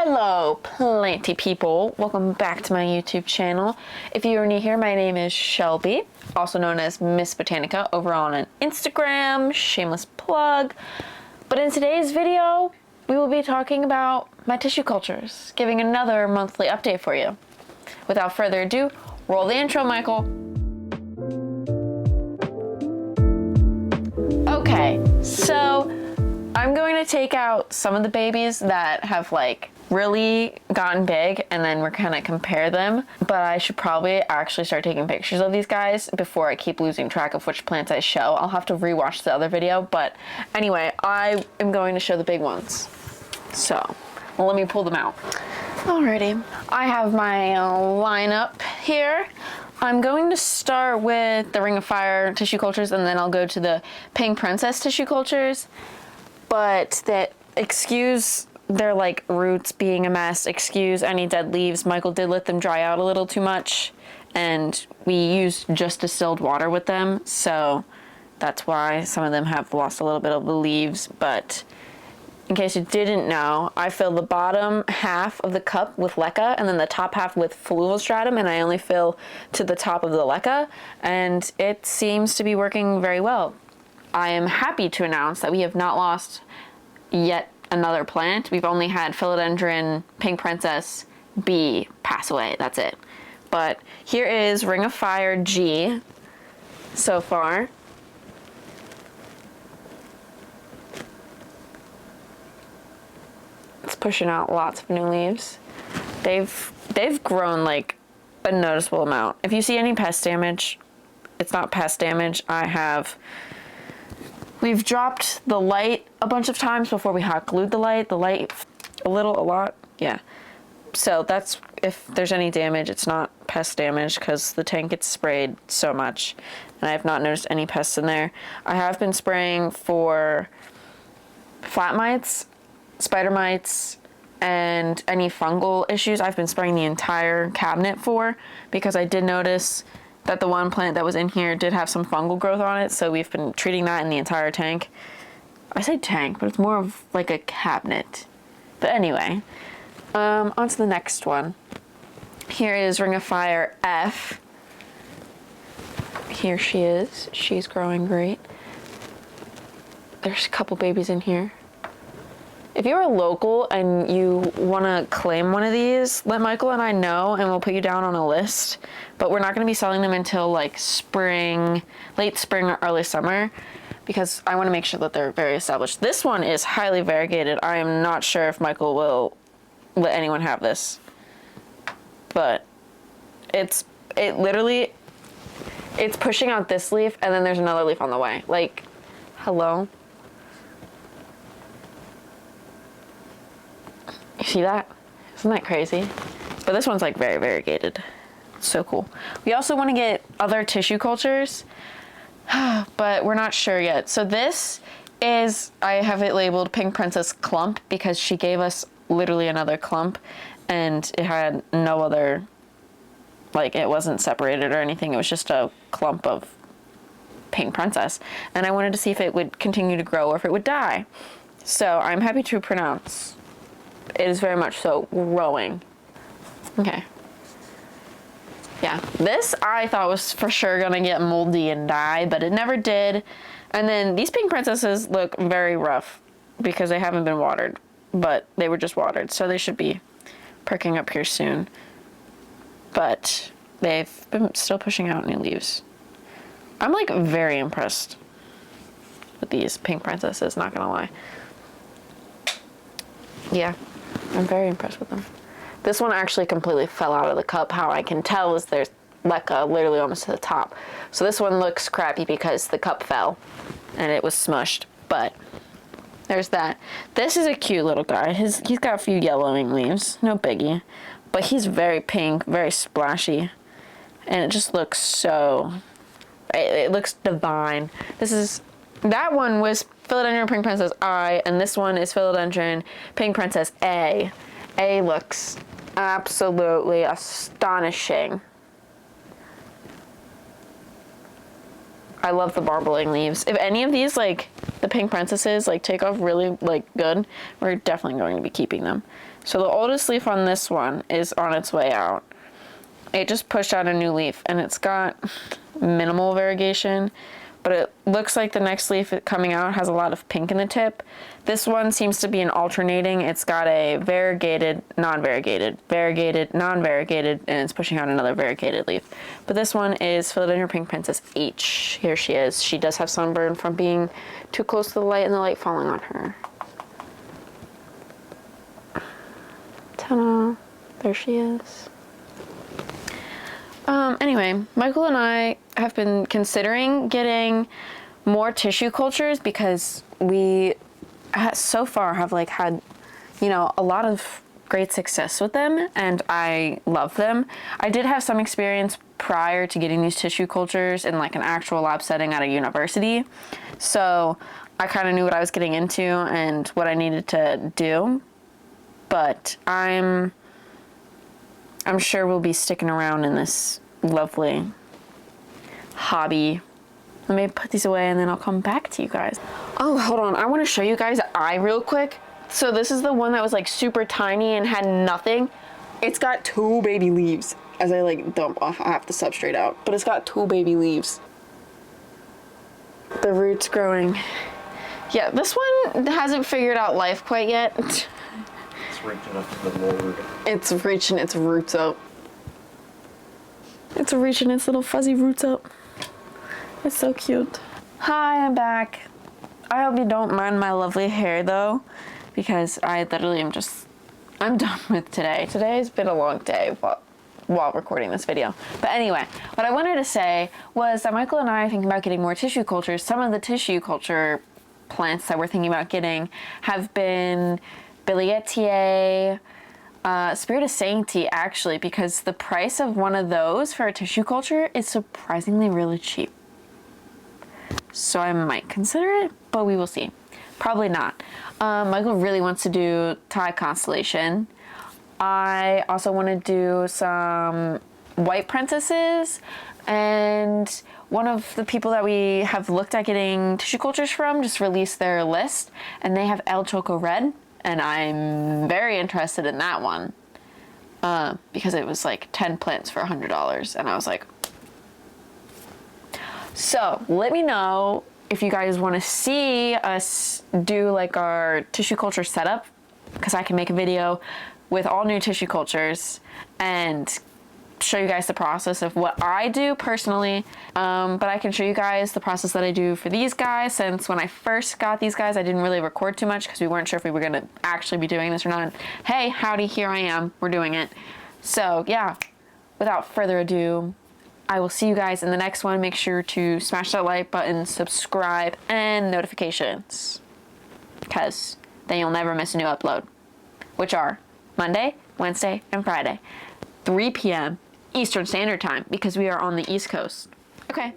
Hello, Planty people. Welcome back to my YouTube channel. If you are new here, my name is Shelby, also known as Ms.Botanica over on Instagram, shameless plug. But in today's video, we will be talking about my tissue cultures, giving another monthly update for you. Without further ado, roll the intro, Michael. Okay, so I'm going to take out some of the babies that have like really gotten big and then we're gonna compare them, but I should probably actually start taking pictures of these guys before I keep losing track of which plants I show. I'll have to rewatch the other video, but anyway, I am going to show the big ones. So let me pull them out. Alrighty, I have my lineup here. I'm going to start with the Ring of Fire tissue cultures and then I'll go to the Pink Princess tissue cultures. But that, excuse their like roots being a mess, excuse any dead leaves. Michael did let them dry out a little too much and we used just distilled water with them, so that's why some of them have lost a little bit of the leaves. But in case you didn't know, I fill the bottom half of the cup with leca and then the top half with fluvial and I only fill to the top of the leca, and it seems to be working very well. I am happy to announce that we have not lost yet another plant. We've only had Philodendron Pink Princess B pass away, that's it. But here is Ring of Fire G so far. It's pushing out lots of new leaves. They've grown like a noticeable amount. If you see any pest damage, it's not pest damage. We've dropped the light a bunch of times before we hot glued the light a lot, yeah. So that's, if there's any damage, it's not pest damage because the tank gets sprayed so much and I have not noticed any pests in there. I have been spraying for flat mites, spider mites, and any fungal issues. I've been spraying the entire cabinet for, because I did notice that the one plant that was in here did have some fungal growth on it, so we've been treating that in the entire tank. I say tank, but it's more of like a cabinet. But anyway, on to the next one. Here is Ring of Fire F. Here she is. She's growing great. There's a couple babies in here. If you're a local and you want to claim one of these, let Michael and I know and we'll put you down on a list. But we're not going to be selling them until like spring, late spring or early summer, because I want to make sure that they're very established. This one is highly variegated. I am not sure if Michael will let anyone have this. But it's pushing out this leaf and then there's another leaf on the way. Like, hello? You see that? Isn't that crazy? But this one's like very variegated. It's so cool. We also want to get other tissue cultures, but we're not sure yet. So this is, I have it labeled Pink Princess Clump because she gave us literally another clump and it had no other, like it wasn't separated or anything. It was just a clump of Pink Princess. And I wanted to see if it would continue to grow or if it would die. So I'm happy to pronounce it is very much so growing. Okay. Yeah, this I thought was for sure gonna get moldy and die, but it never did. And then these Pink Princesses look very rough because they haven't been watered, but they were just watered, so they should be perking up here soon. But they've been still pushing out new leaves. I'm like very impressed with these Pink Princesses, not gonna lie. Yeah. I'm very impressed with them. This one actually completely fell out of the cup. How I can tell is there's leca literally almost to the top. So this one looks crappy because the cup fell and it was smushed, but there's that. This is a cute little guy. He's got a few yellowing leaves, no biggie, but he's very pink, very splashy, and it just looks so, it looks divine. That one was Philodendron Pink Princess I, and this one is Philodendron Pink Princess A. A looks absolutely astonishing. I love the marbling leaves. If any of these like the pink princesses like take off really like good, we're definitely going to be keeping them. So the oldest leaf on this one is on its way out. It just pushed out a new leaf and it's got minimal variegation, but it looks like the next leaf coming out has a lot of pink in the tip. This one seems to be an alternating. It's got a variegated, non-variegated, variegated, non-variegated, and it's pushing out another variegated leaf. But this one is Philodendron Pink Princess H. Here she is. She does have sunburn from being too close to the light and the light falling on her. Ta-da. There she is. Anyway, Michael and I have been considering getting more tissue cultures because we so far have like had, you know, a lot of great success with them and I love them. I did have some experience prior to getting these tissue cultures in like an actual lab setting at a university. So I kind of knew what I was getting into and what I needed to do. But I'm sure we'll be sticking around in this lovely hobby. Let me put these away and then I'll come back to you guys. Oh, hold on. I want to show you guys the eye real quick. So this is the one that was like super tiny and had nothing. It's got 2 baby leaves. As I like dump half the substrate out, but it's got 2 baby leaves. The roots growing. Yeah, this one hasn't figured out life quite yet. It's reaching up to the Lord. It's reaching its roots up. It's reaching its little fuzzy roots up. It's so cute. Hi, I'm back. I hope you don't mind my lovely hair though, because I literally I'm done with today. Today's been a long day while recording this video. But anyway, what I wanted to say was that Michael and I are thinking about getting more tissue cultures. Some of the tissue culture plants that we're thinking about getting have been Billietier, Spirit Sancti actually, because the price of one of those for a tissue culture is surprisingly really cheap. So I might consider it, but we will see. Probably not. Michael really wants to do Thai Constellation. I also want to do some white princesses, and one of the people that we have looked at getting tissue cultures from just released their list, and they have El Choco Red, and I'm very interested in that one because it was like 10 plants for $100, and I was like, so let me know if you guys want to see us do like our tissue culture setup, because I can make a video with all new tissue cultures and show you guys the process of what I do personally. But I can show you guys the process that I do for these guys, since when I first got these guys, I didn't really record too much because we weren't sure if we were going to actually be doing this or not. Hey, howdy, here I am. We're doing it. So yeah, without further ado, I will see you guys in the next one. Make sure to smash that like button, subscribe, and notifications, because then you'll never miss a new upload, which are Monday, Wednesday, and Friday, 3 p.m. Eastern Standard Time, because we are on the East Coast. Okay.